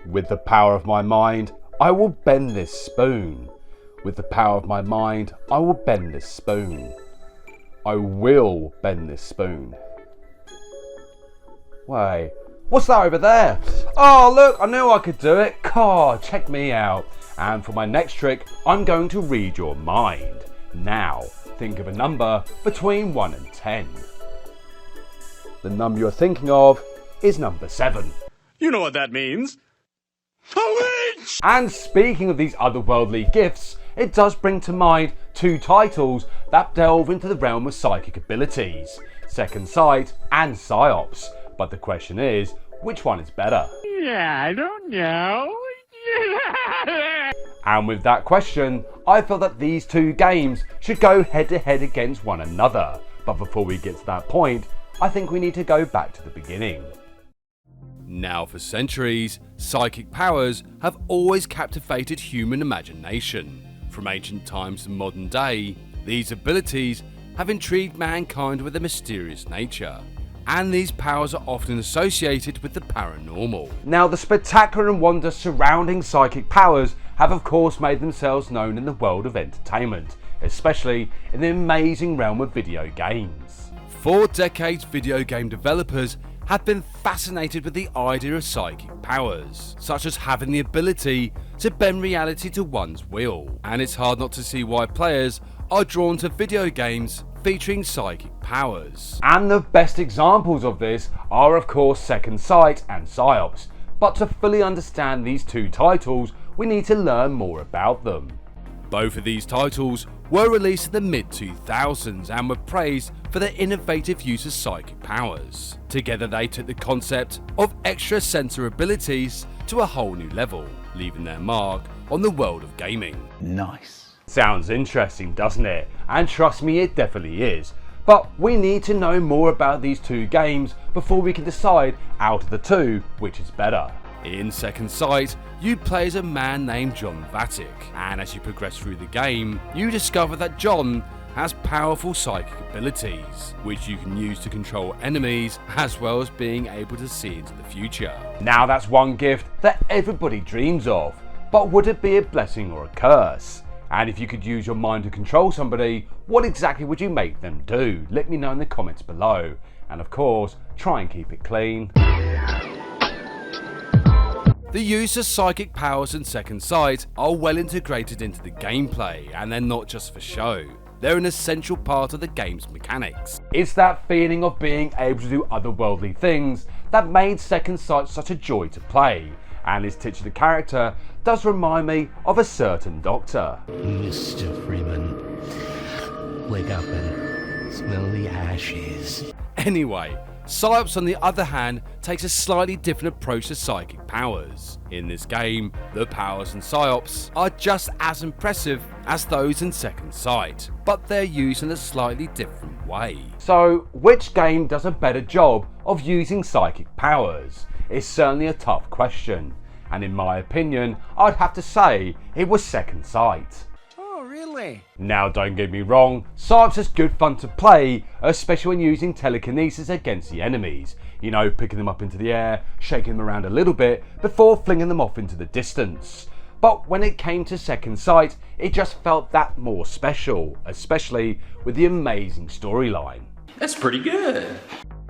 With the power of my mind, I will bend this spoon. With the power of my mind, I will bend this spoon. I will bend this spoon. Wait, what's that over there? Oh look, I knew I could do it. God, check me out. And for my next trick, I'm going to read your mind. Now, think of a number between 1 and 10. The number you're thinking of is number 7. You know what that means. And speaking of these otherworldly gifts, it does bring to mind 2 titles that delve into the realm of psychic abilities, Second Sight and Psi Ops. But the question is, which one is better? Yeah, I don't know. And with that question, I feel that these 2 games should go head to head against one another. But before we get to that point, I think we need to go back to the beginning. Now, for centuries, psychic powers have always captivated human imagination. From ancient times to modern day, these abilities have intrigued mankind with their mysterious nature, and these powers are often associated with the paranormal. Now, the spectacular and wonders surrounding psychic powers have of course made themselves known in the world of entertainment, especially in the amazing realm of video games. For decades, video game developers have been fascinated with the idea of psychic powers, such as having the ability to bend reality to one's will, and it's hard not to see why players are drawn to video games featuring psychic powers. And the best examples of this are of course Second Sight and Psi Ops, but to fully understand these 2 titles we need to learn more about them. Both of these titles were released in the mid-2000s and were praised for their innovative use of psychic powers. Together they took the concept of extrasensory abilities to a whole new level, leaving their mark on the world of gaming. Nice. Sounds interesting, doesn't it? And trust me, it definitely is. But we need to know more about these 2 games before we can decide out of the 2 which is better. In Second Sight, you play as a man named John Vatic, and as you progress through the game, you discover that John has powerful psychic abilities, which you can use to control enemies, as well as being able to see into the future. Now that's one gift that everybody dreams of, but would it be a blessing or a curse? And if you could use your mind to control somebody, what exactly would you make them do? Let me know in the comments below, and of course, try and keep it clean. The use of psychic powers in Second Sight are well integrated into the gameplay, and they're not just for show. They're an essential part of the game's mechanics. It's that feeling of being able to do otherworldly things that made Second Sight such a joy to play, and his titular character does remind me of a certain doctor. Mr. Freeman, wake up and smell the ashes. Anyway, Psi Ops on the other hand takes a slightly different approach to psychic powers. In this game, the powers in Psi Ops are just as impressive as those in Second Sight, but they're used in a slightly different way. So, which game does a better job of using psychic powers? It's certainly a tough question, and in my opinion, I'd have to say it was Second Sight. Really? Now don't get me wrong, Psi Ops is good fun to play, especially when using telekinesis against the enemies. You know, picking them up into the air, shaking them around a little bit, before flinging them off into the distance. But when it came to Second Sight, it just felt that more special, especially with the amazing storyline. That's pretty good.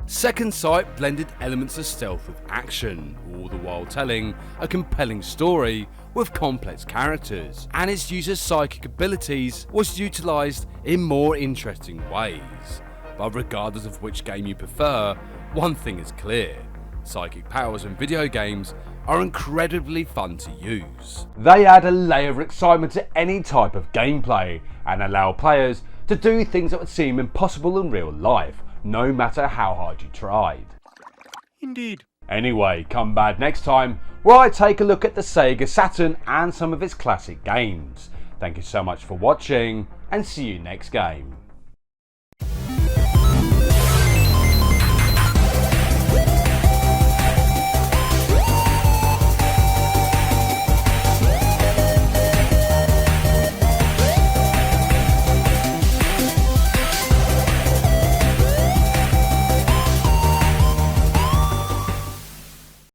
Second Sight blended elements of stealth with action, all the while telling a compelling story with complex characters, and its use of psychic abilities was utilised in more interesting ways. But regardless of which game you prefer, one thing is clear: psychic powers in video games are incredibly fun to use. They add a layer of excitement to any type of gameplay and allow players to do things that would seem impossible in real life, no matter how hard you tried. Indeed. Anyway, come back next time where I take a look at the Sega Saturn and some of its classic games. Thank you so much for watching, and see you next game.